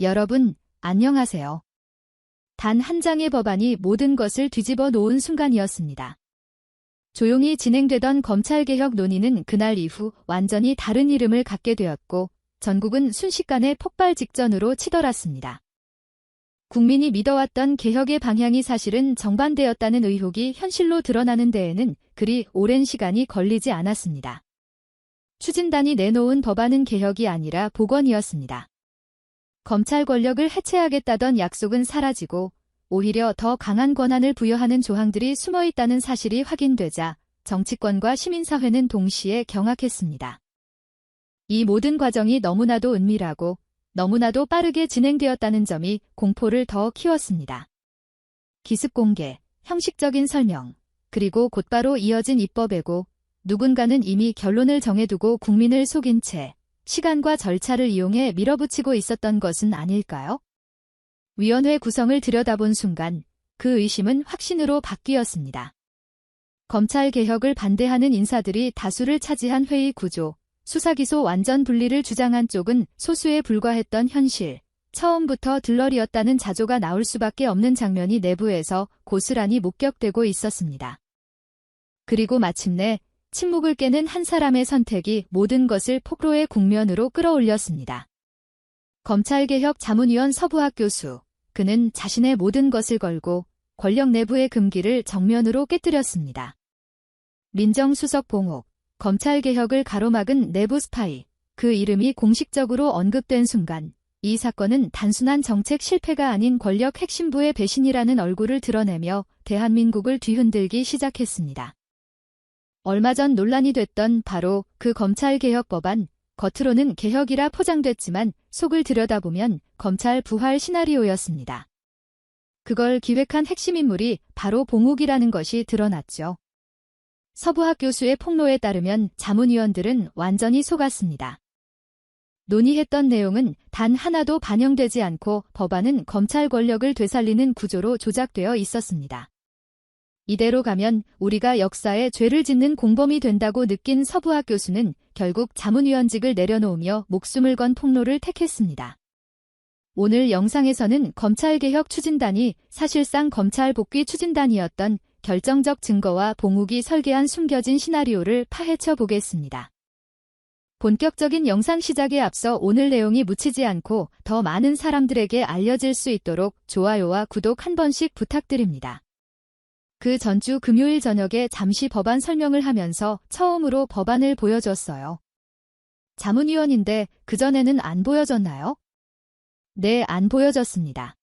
여러분, 안녕하세요. 단 한 장의 법안이 모든 것을 뒤집어 놓은 순간이었습니다. 조용히 진행되던 검찰개혁 논의는 그날 이후 완전히 다른 이름을 갖게 되었고 전국은 순식간에 폭발 직전으로 치달았습니다. 국민이 믿어왔던 개혁의 방향이 사실은 정반대였다는 의혹이 현실로 드러나는 데에는 그리 오랜 시간이 걸리지 않았습니다. 추진단이 내놓은 법안은 개혁이 아니라 복원이었습니다. 검찰 권력을 해체하겠다던 약속은 사라지고 오히려 더 강한 권한을 부여하는 조항들이 숨어있다는 사실이 확인되자 정치권과 시민사회는 동시에 경악했습니다. 이 모든 과정이 너무나도 은밀하고 너무나도 빠르게 진행되었다는 점이 공포를 더 키웠습니다. 기습 공개, 형식적인 설명, 그리고 곧바로 이어진 입법예고, 누군가는 이미 결론을 정해두고 국민을 속인 채 시간과 절차를 이용해 밀어붙이고 있었던 것은 아닐까요? 위원회 구성을 들여다본 순간 그 의심은 확신으로 바뀌었습니다. 검찰 개혁을 반대하는 인사들이 다수를 차지한 회의 구조, 수사기소 완전 분리를 주장한 쪽은 소수에 불과했던 현실, 처음부터 들러리였다는 자조가 나올 수밖에 없는 장면이 내부에서 고스란히 목격되고 있었습니다. 그리고 마침내 침묵을 깨는 한 사람의 선택이 모든 것을 폭로의 국면으로 끌어올렸습니다. 검찰개혁 자문위원 서부학 교수, 그는 자신의 모든 것을 걸고 권력 내부의 금기를 정면으로 깨뜨렸습니다. 민정수석 봉옥, 검찰개혁을 가로막은 내부 스파이, 그 이름이 공식적으로 언급된 순간 이 사건은 단순한 정책 실패가 아닌 권력 핵심부의 배신이라는 얼굴을 드러내며 대한민국을 뒤흔들기 시작했습니다. 얼마 전 논란이 됐던 바로 그 검찰개혁 법안, 겉으로는 개혁이라 포장됐지만 속을 들여다보면 검찰 부활 시나리오였습니다. 그걸 기획한 핵심 인물이 바로 봉옥이라는 것이 드러났죠. 서부학 교수의 폭로에 따르면 자문위원들은 완전히 속았습니다. 논의했던 내용은 단 하나도 반영되지 않고 법안은 검찰 권력을 되살리는 구조로 조작되어 있었습니다. 이대로 가면 우리가 역사에 죄를 짓는 공범이 된다고 느낀 서부학 교수는 결국 자문위원직을 내려놓으며 목숨을 건 폭로를 택했습니다. 오늘 영상에서는 검찰개혁 추진단이 사실상 검찰 복귀 추진단이었던 결정적 증거와 봉욱이 설계한 숨겨진 시나리오를 파헤쳐 보겠습니다. 본격적인 영상 시작에 앞서 오늘 내용이 묻히지 않고 더 많은 사람들에게 알려질 수 있도록 좋아요와 구독 한 번씩 부탁드립니다. 그 전주 금요일 저녁에 잠시 법안 설명을 하면서 처음으로 법안을 보여줬어요. 자문위원인데 그전에는 안 보여줬나요? 네, 안 보여줬습니다.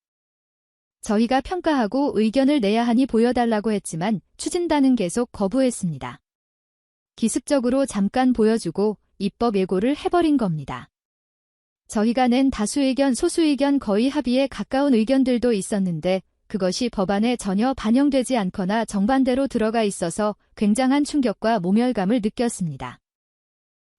저희가 평가하고 의견을 내야 하니 보여달라고 했지만 추진단은 계속 거부했습니다. 기습적으로 잠깐 보여주고 입법 예고를 해버린 겁니다. 저희가 낸 다수 의견, 소수 의견 거의 합의에 가까운 의견들도 있었는데 그것이 법안에 전혀 반영되지 않거나 정반대로 들어가 있어서 굉장한 충격과 모멸감을 느꼈습니다.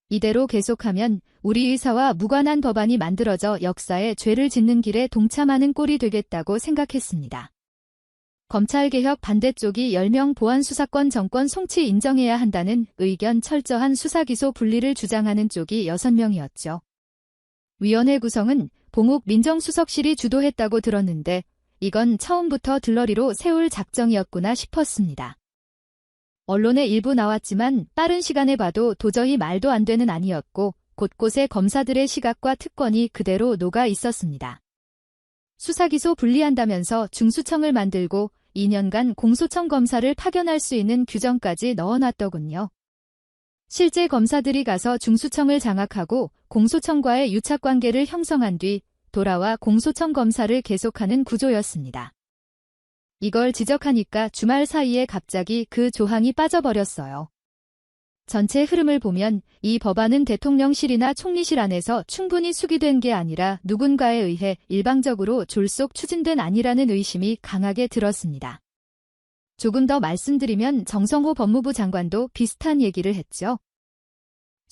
이대로 계속하면 우리 의사와 무관한 법안이 만들어져 역사에 죄를 짓는 길에 동참하는 꼴이 되겠다고 생각했습니다. 검찰개혁 반대쪽이 10명 보안수사권 정권 송치 인정해야 한다는 의견 철저한 수사기소 분리를 주장하는 쪽이 6명이었죠. 위원회 구성은 봉욱 민정수석실이 주도했다고 들었는데 이건 처음부터 들러리로 세울 작정이었구나 싶었습니다. 언론에 일부 나왔지만 빠른 시간에 봐도 도저히 말도 안 되는 아니었고 곳곳에 검사들의 시각과 특권이 그대로 녹아 있었습니다. 수사기소 분리한다면서 중수청을 만들고 2년간 공소청 검사를 파견할 수 있는 규정까지 넣어놨더군요. 실제 검사들이 가서 중수청을 장악하고 공소청과의 유착관계를 형성한 뒤 돌아와 공소청 검사를 계속하는 구조였습니다. 이걸 지적하니까 주말 사이에 갑자기 그 조항이 빠져버렸어요. 전체 흐름을 보면 이 법안은 대통령실이나 총리실 안에서 충분히 수기된 게 아니라 누군가에 의해 일방적으로 졸속 추진된 아니라는 의심이 강하게 들었습니다. 조금 더 말씀드리면 정성호 법무부 장관도 비슷한 얘기를 했죠.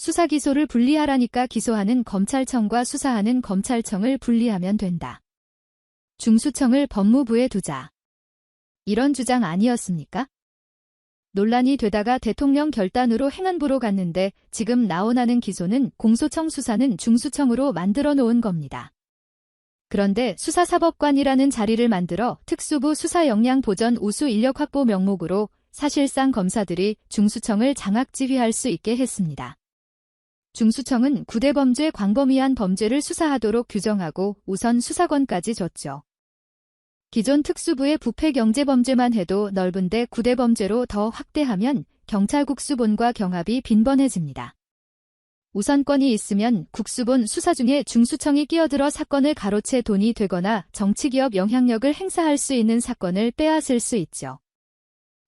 수사기소를 분리하라니까 기소하는 검찰청과 수사하는 검찰청을 분리하면 된다. 중수청을 법무부에 두자. 이런 주장 아니었습니까? 논란이 되다가 대통령 결단으로 행안부로 갔는데 지금 나오나는 기소는 공소청 수사는 중수청으로 만들어 놓은 겁니다. 그런데 수사사법관이라는 자리를 만들어 특수부 수사 역량 보전 우수 인력 확보 명목으로 사실상 검사들이 중수청을 장악 지휘할 수 있게 했습니다. 중수청은 구대범죄 광범위한 범죄를 수사하도록 규정하고 우선 수사권까지 줬죠. 기존 특수부의 부패경제범죄만 해도 넓은데 구대범죄로 더 확대하면 경찰 국수본과 경합이 빈번해집니다. 우선권이 있으면 국수본 수사 중에 중수청이 끼어들어 사건을 가로채 돈이 되거나 정치기업 영향력을 행사할 수 있는 사건을 빼앗을 수 있죠.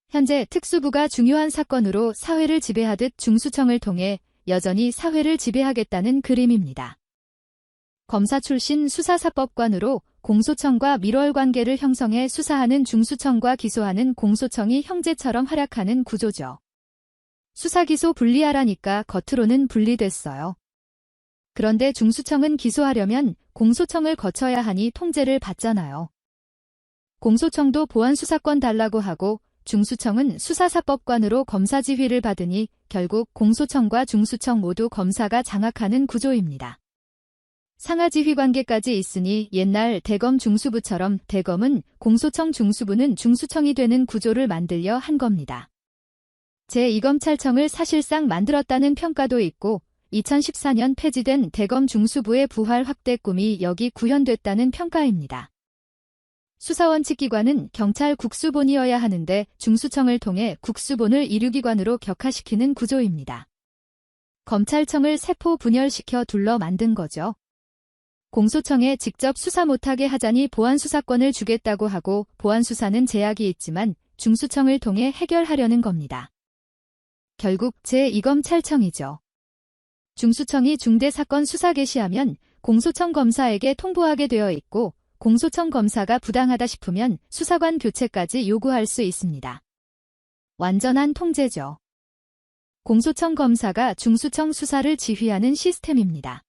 현재 특수부가 중요한 사건으로 사회를 지배하듯 중수청을 통해 여전히 사회를 지배하겠다는 그림입니다. 검사 출신 수사사법관으로 공소청과 밀월관계를 형성해 수사하는 중수청과 기소하는 공소청이 형제처럼 활약하는 구조죠. 수사기소 분리하라니까 겉으로는 분리됐어요. 그런데 중수청은 기소하려면 공소청을 거쳐야 하니 통제를 받잖아요. 공소청도 보안수사권 달라고 하고 중수청은 수사사법관으로 검사 지휘를 받으니 결국 공소청과 중수청 모두 검사가 장악하는 구조입니다. 상하지휘 관계까지 있으니 옛날 대검 중수부처럼 대검은 공소청 중수부는 중수청이 되는 구조를 만들려 한 겁니다. 제2검찰청을 사실상 만들었다는 평가도 있고 2014년 폐지된 대검 중수부의 부활 확대 꿈이 여기 구현됐다는 평가입니다. 수사원칙기관은 경찰 국수본이어야 하는데 중수청을 통해 국수본을 이류기관으로 격화시키는 구조입니다. 검찰청을 세포 분열시켜 둘러 만든 거죠. 공소청에 직접 수사 못하게 하자니 보안수사권을 주겠다고 하고 보안수사는 제약이 있지만 중수청을 통해 해결하려는 겁니다. 결국 제2검찰청이죠. 중수청이 중대사건 수사 개시하면 공소청 검사에게 통보하게 되어 있고 공소청 검사가 부당하다 싶으면 수사관 교체까지 요구할 수 있습니다. 완전한 통제죠. 공소청 검사가 중수청 수사를 지휘하는 시스템입니다.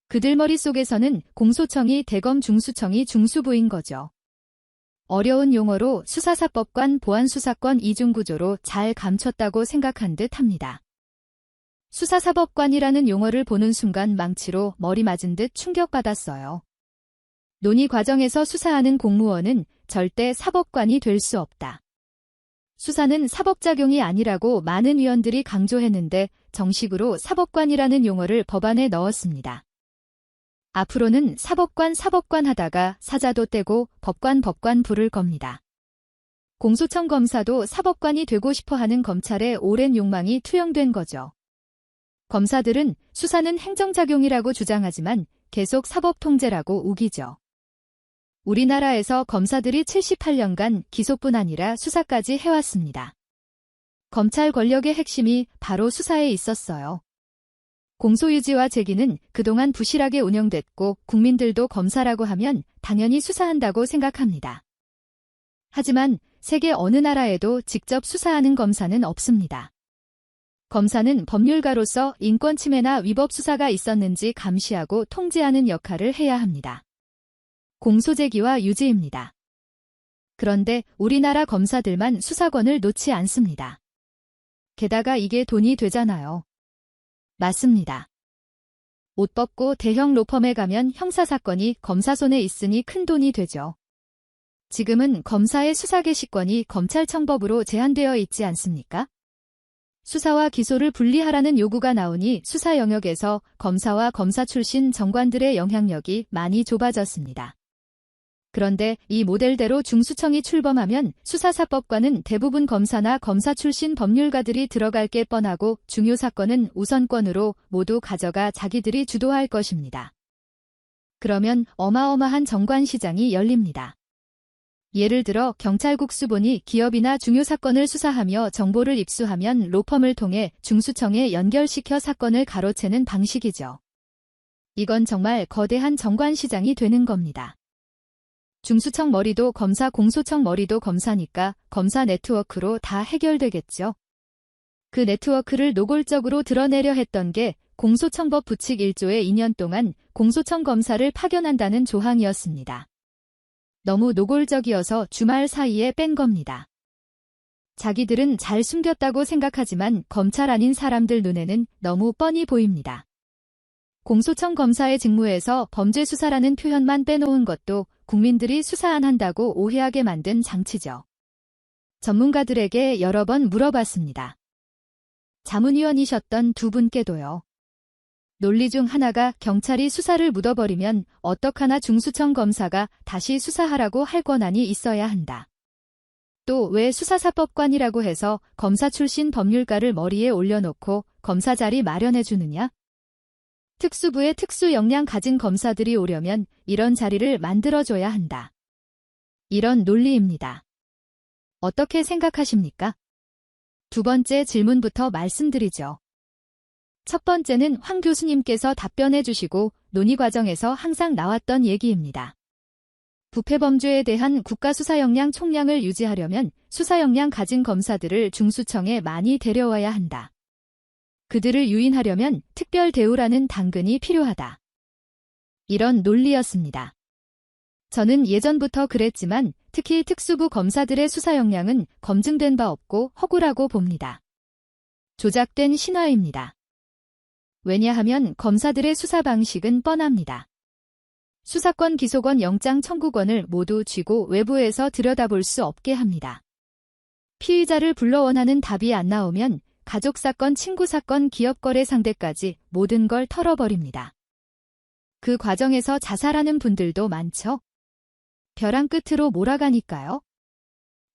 그들 머릿속에서는 공소청이 대검 중수청이 중수부인 거죠. 어려운 용어로 수사사법관 보안수사권 이중구조로 잘 감췄다고 생각한 듯 합니다. 수사사법관이라는 용어를 보는 순간 망치로 머리 맞은 듯 충격받았어요. 논의 과정에서 수사하는 공무원은 절대 사법관이 될 수 없다. 수사는 사법작용이 아니라고 많은 위원들이 강조했는데 정식으로 사법관이라는 용어를 법안에 넣었습니다. 앞으로는 사법관 하다가 사자도 떼고 법관 부를 겁니다. 공소청 검사도 사법관이 되고 싶어하는 검찰의 오랜 욕망이 투영된 거죠. 검사들은 수사는 행정작용이라고 주장하지만 계속 사법통제라고 우기죠. 우리나라에서 검사들이 78년간 기소뿐 아니라 수사까지 해왔습니다. 검찰 권력의 핵심이 바로 수사에 있었어요. 공소유지와 제기는 그동안 부실하게 운영됐고 국민들도 검사라고 하면 당연히 수사한다고 생각합니다. 하지만 세계 어느 나라에도 직접 수사하는 검사는 없습니다. 검사는 법률가로서 인권 침해나 위법 수사가 있었는지 감시하고 통제하는 역할을 해야 합니다. 공소제기와 유지입니다. 그런데 우리나라 검사들만 수사권을 놓지 않습니다. 게다가 이게 돈이 되잖아요. 맞습니다. 옷 벗고 대형 로펌에 가면 형사사건이 검사 손에 있으니 큰 돈이 되죠. 지금은 검사의 수사 개시권이 검찰청법으로 제한되어 있지 않습니까? 수사와 기소를 분리하라는 요구가 나오니 수사 영역에서 검사와 검사 출신 정관들의 영향력이 많이 좁아졌습니다. 그런데 이 모델대로 중수청이 출범하면 수사사법과는 대부분 검사나 검사 출신 법률가들이 들어갈 게 뻔하고 중요 사건은 우선권으로 모두 가져가 자기들이 주도할 것입니다. 그러면 어마어마한 정관시장이 열립니다. 예를 들어 경찰국수본이 기업이나 중요 사건을 수사하며 정보를 입수하면 로펌을 통해 중수청에 연결시켜 사건을 가로채는 방식이죠. 이건 정말 거대한 정관시장이 되는 겁니다. 중수청 머리도 검사, 공소청 머리도 검사니까 검사 네트워크로 다 해결되겠죠. 그 네트워크를 노골적으로 드러내려 했던 게 공소청법 부칙 1조의 2년 동안 공소청 검사를 파견한다는 조항이었습니다. 너무 노골적이어서 주말 사이에 뺀 겁니다. 자기들은 잘 숨겼다고 생각하지만 검찰 아닌 사람들 눈에는 너무 뻔히 보입니다. 공소청 검사의 직무에서 범죄 수사라는 표현만 빼놓은 것도 국민들이 수사 안 한다고 오해하게 만든 장치죠. 전문가들에게 여러 번 물어봤습니다. 자문위원이셨던 두 분께도요. 논리 중 하나가 경찰이 수사를 묻어버리면 어떡하나 중수청 검사가 다시 수사하라고 할 권한이 있어야 한다. 또 왜 수사사법관이라고 해서 검사 출신 법률가를 머리에 올려놓고 검사 자리 마련해 주느냐? 특수부에 특수 역량 가진 검사들이 오려면 이런 자리를 만들어줘야 한다. 이런 논리입니다. 어떻게 생각하십니까? 두 번째 질문부터 말씀드리죠. 첫 번째는 황 교수님께서 답변해 주시고 논의 과정에서 항상 나왔던 얘기입니다. 부패 범죄에 대한 국가수사 역량 총량을 유지하려면 수사 역량 가진 검사들을 중수청에 많이 데려와야 한다. 그들을 유인하려면 특별 대우라는 당근이 필요하다. 이런 논리였습니다. 저는 예전부터 그랬지만 특히 특수부 검사들의 수사 역량은 검증된 바 없고 허구라고 봅니다. 조작된 신화입니다. 왜냐하면 검사들의 수사 방식은 뻔합니다. 수사권, 기소권, 영장 청구권을 모두 쥐고 외부에서 들여다볼 수 없게 합니다. 피의자를 불러 원하는 답이 안 나오면 가족사건, 친구사건, 기업거래 상대까지 모든 걸 털어버립니다. 그 과정에서 자살하는 분들도 많죠. 벼랑 끝으로 몰아가니까요.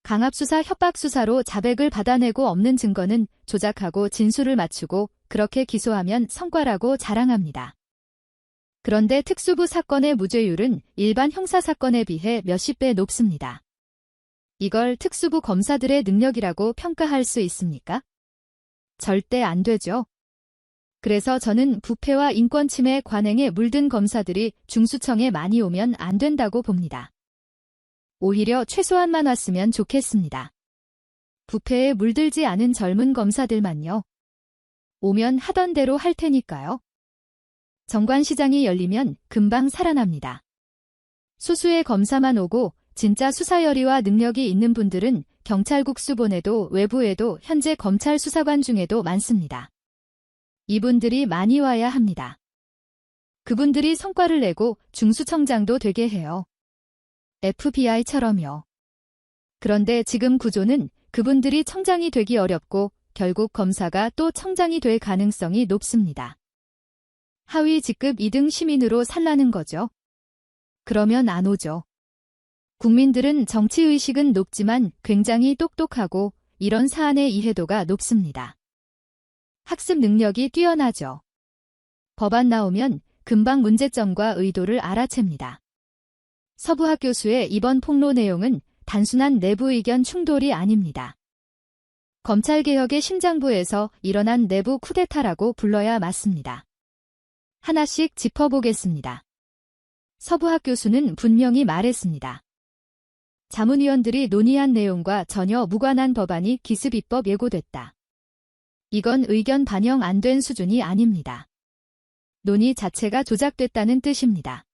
강압수사, 협박수사로 자백을 받아내고 없는 증거는 조작하고 진술을 맞추고 그렇게 기소하면 성과라고 자랑합니다. 그런데 특수부 사건의 무죄율은 일반 형사사건에 비해 몇십 배 높습니다. 이걸 특수부 검사들의 능력이라고 평가할 수 있습니까? 절대 안 되죠. 그래서 저는 부패와 인권침해 관행에 물든 검사들이 중수청에 많이 오면 안 된다고 봅니다. 오히려 최소한만 왔으면 좋겠습니다. 부패에 물들지 않은 젊은 검사들만요. 오면 하던 대로 할 테니까요. 정관시장이 열리면 금방 살아납니다. 소수의 검사만 오고 진짜 수사열의와 능력이 있는 분들은 경찰국 수본에도 외부에도 현재 검찰 수사관 중에도 많습니다. 이분들이 많이 와야 합니다. 그분들이 성과를 내고 중수청장도 되게 해요. FBI처럼요. 그런데 지금 구조는 그분들이 청장이 되기 어렵고 결국 검사가 또 청장이 될 가능성이 높습니다. 하위 직급 2등 시민으로 살라는 거죠. 그러면 안 오죠. 국민들은 정치의식은 높지만 굉장히 똑똑하고 이런 사안의 이해도가 높습니다. 학습 능력이 뛰어나죠. 법안 나오면 금방 문제점과 의도를 알아챕니다. 서부학 교수의 이번 폭로 내용은 단순한 내부 의견 충돌이 아닙니다. 검찰개혁의 심장부에서 일어난 내부 쿠데타라고 불러야 맞습니다. 하나씩 짚어보겠습니다. 서부학 교수는 분명히 말했습니다. 자문위원들이 논의한 내용과 전혀 무관한 법안이 기습입법 예고됐다. 이건 의견 반영 안 된 수준이 아닙니다. 논의 자체가 조작됐다는 뜻입니다.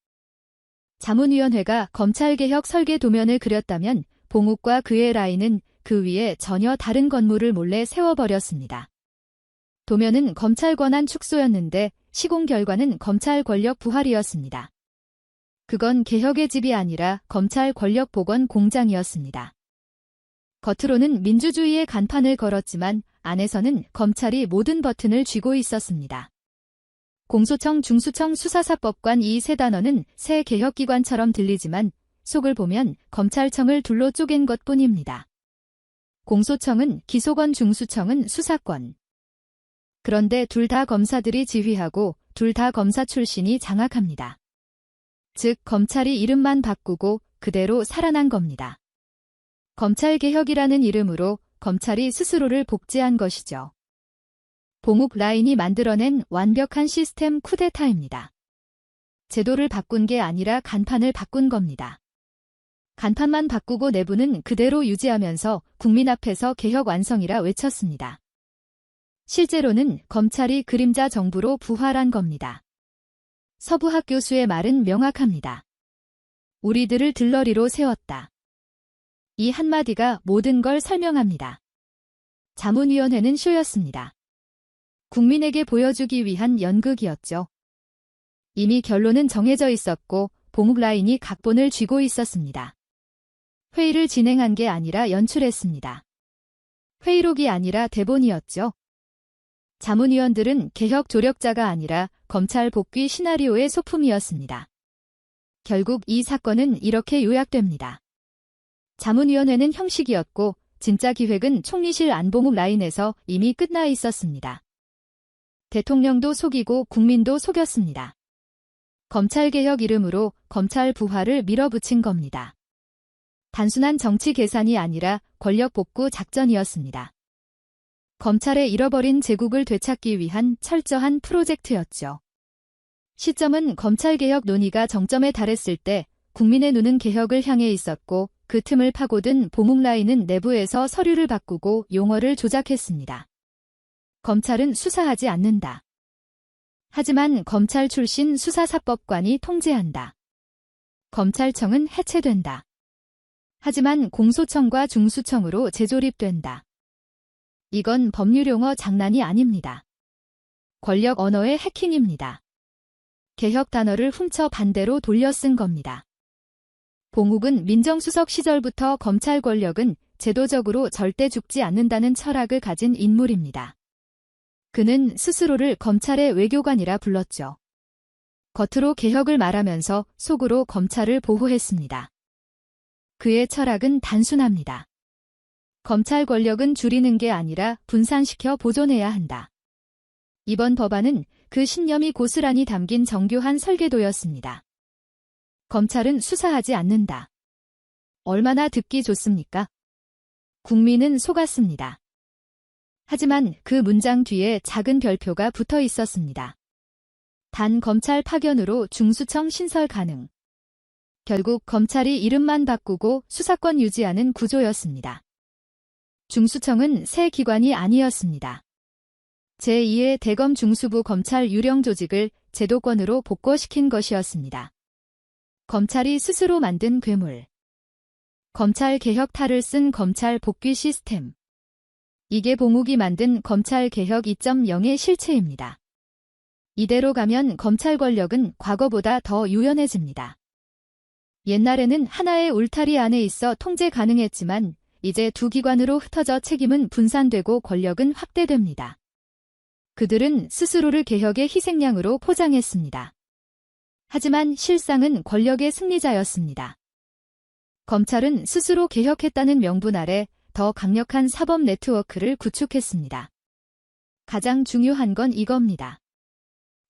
자문위원회가 검찰개혁 설계 도면을 그렸다면 봉욱과 그의 라인은 그 위에 전혀 다른 건물을 몰래 세워버렸습니다. 도면은 검찰 권한 축소였는데 시공 결과는 검찰 권력 부활이었습니다. 그건 개혁의 집이 아니라 검찰 권력 복원 공장이었습니다. 겉으로는 민주주의의 간판을 걸었지만 안에서는 검찰이 모든 버튼을 쥐고 있었습니다. 공소청, 중수청, 수사사법관 이 세 단어는 새 개혁기관처럼 들리지만 속을 보면 검찰청을 둘로 쪼갠 것뿐입니다. 공소청은 기소권, 중수청은 수사권. 그런데 둘 다 검사들이 지휘하고 둘 다 검사 출신이 장악합니다. 즉 검찰이 이름만 바꾸고 그대로 살아난 겁니다. 검찰개혁이라는 이름으로 검찰이 스스로를 복제한 것이죠. 봉욱 라인이 만들어낸 완벽한 시스템 쿠데타입니다. 제도를 바꾼 게 아니라 간판을 바꾼 겁니다. 간판만 바꾸고 내부는 그대로 유지하면서 국민 앞에서 개혁 완성이라 외쳤습니다. 실제로는 검찰이 그림자 정부로 부활한 겁니다. 서부학 교수의 말은 명확합니다. 우리들을 들러리로 세웠다. 이 한마디가 모든 걸 설명합니다. 자문위원회는 쇼였습니다. 국민에게 보여주기 위한 연극이었죠. 이미 결론은 정해져 있었고 봉욱 라인이 각본을 쥐고 있었습니다. 회의를 진행한 게 아니라 연출했습니다. 회의록이 아니라 대본이었죠. 자문위원들은 개혁 조력자가 아니라 검찰 복귀 시나리오의 소품이었습니다. 결국 이 사건은 이렇게 요약됩니다. 자문위원회는 형식이었고 진짜 기획은 총리실 안봉욱 라인에서 이미 끝나 있었습니다. 대통령도 속이고 국민도 속였습니다. 검찰개혁 이름으로 검찰 부활을 밀어붙인 겁니다. 단순한 정치 계산이 아니라 권력 복구 작전이었습니다. 검찰의 잃어버린 제국을 되찾기 위한 철저한 프로젝트였죠. 시점은 검찰개혁 논의가 정점에 달했을 때 국민의 눈은 개혁을 향해 있었고 그 틈을 파고든 봉욱 라인은 내부에서 서류를 바꾸고 용어를 조작했습니다. 검찰은 수사하지 않는다. 하지만 검찰 출신 수사사법관이 통제한다. 검찰청은 해체된다. 하지만 공소청과 중수청으로 재조립된다. 이건 법률 용어 장난이 아닙니다. 권력 언어의 해킹입니다. 개혁 단어를 훔쳐 반대로 돌려 쓴 겁니다. 봉욱은 민정수석 시절부터 검찰 권력은 제도적으로 절대 죽지 않는다는 철학을 가진 인물입니다. 그는 스스로를 검찰의 외교관이라 불렀죠. 겉으로 개혁을 말하면서 속으로 검찰을 보호했습니다. 그의 철학은 단순합니다. 검찰 권력은 줄이는 게 아니라 분산시켜 보존해야 한다. 이번 법안은 그 신념이 고스란히 담긴 정교한 설계도였습니다. 검찰은 수사하지 않는다. 얼마나 듣기 좋습니까? 국민은 속았습니다. 하지만 그 문장 뒤에 작은 별표가 붙어 있었습니다. 단 검찰 파견으로 중수청 신설 가능. 결국 검찰이 이름만 바꾸고 수사권 유지하는 구조였습니다. 중수청은 새 기관이 아니었습니다. 제2의 대검 중수부 검찰 유령 조직을 제도권으로 복궈시킨 것이었습니다. 검찰이 스스로 만든 괴물. 검찰 개혁 탈을 쓴 검찰 복귀 시스템. 이게 봉욱이 만든 검찰 개혁 2.0의 실체입니다. 이대로 가면 검찰 권력은 과거보다 더 유연해집니다. 옛날에는 하나의 울타리 안에 있어 통제 가능했지만 이제 두 기관으로 흩어져 책임은 분산되고 권력은 확대됩니다. 그들은 스스로를 개혁의 희생양으로 포장했습니다. 하지만 실상은 권력의 승리자였습니다. 검찰은 스스로 개혁했다는 명분 아래 더 강력한 사법 네트워크를 구축했습니다. 가장 중요한 건 이겁니다.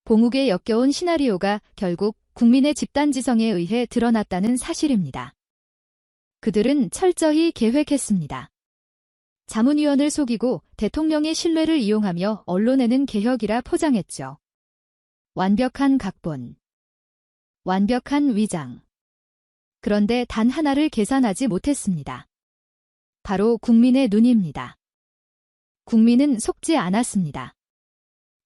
봉욱의 역겨운 시나리오가 결국 국민의 집단지성에 의해 드러났다는 사실입니다. 그들은 철저히 계획했습니다. 자문위원을 속이고 대통령의 신뢰를 이용하며 언론에는 개혁이라 포장했죠. 완벽한 각본. 완벽한 위장. 그런데 단 하나를 계산하지 못했습니다. 바로 국민의 눈입니다. 국민은 속지 않았습니다.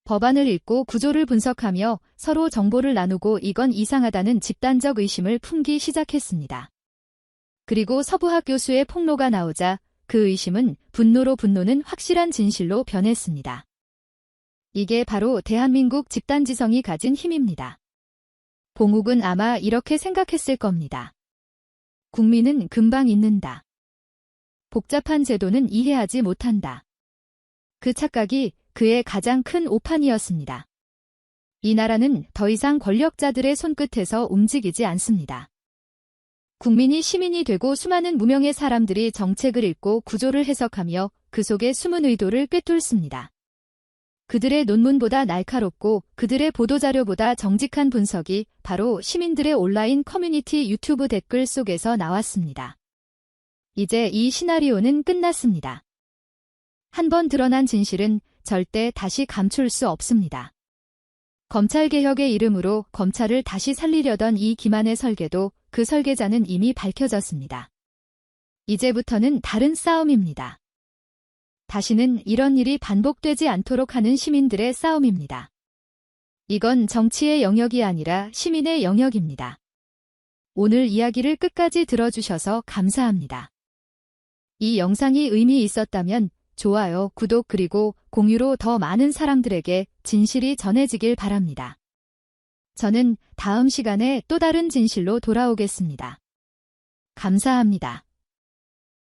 법안을 읽고 구조를 분석하며 서로 정보를 나누고 이건 이상하다는 집단적 의심을 품기 시작했습니다. 그리고 서부학 교수의 폭로가 나오자 그 의심은 분노는 확실한 진실로 변했습니다. 이게 바로 대한민국 집단지성이 가진 힘입니다. 봉욱은 아마 이렇게 생각했을 겁니다. 국민은 금방 잊는다. 복잡한 제도는 이해하지 못한다. 그 착각이 그의 가장 큰 오판이었습니다. 이 나라는 더 이상 권력자들의 손끝에서 움직이지 않습니다. 국민이 시민이 되고 수많은 무명의 사람들이 정책을 읽고 구조를 해석하며 그 속에 숨은 의도를 꿰뚫습니다. 그들의 논문보다 날카롭고 그들의 보도자료보다 정직한 분석이 바로 시민들의 온라인 커뮤니티 유튜브 댓글 속에서 나왔습니다. 이제 이 시나리오는 끝났습니다. 한번 드러난 진실은 절대 다시 감출 수 없습니다. 검찰개혁의 이름으로 검찰을 다시 살리려던 이 기만의 설계도 그 설계자는 이미 밝혀졌습니다. 이제부터는 다른 싸움입니다. 다시는 이런 일이 반복되지 않도록 하는 시민들의 싸움입니다. 이건 정치의 영역이 아니라 시민의 영역입니다. 오늘 이야기를 끝까지 들어주셔서 감사합니다. 이 영상이 의미 있었다면 좋아요, 구독 그리고 공유로 더 많은 사람들에게 진실이 전해지길 바랍니다. 저는 다음 시간에 또 다른 진실로 돌아오겠습니다. 감사합니다.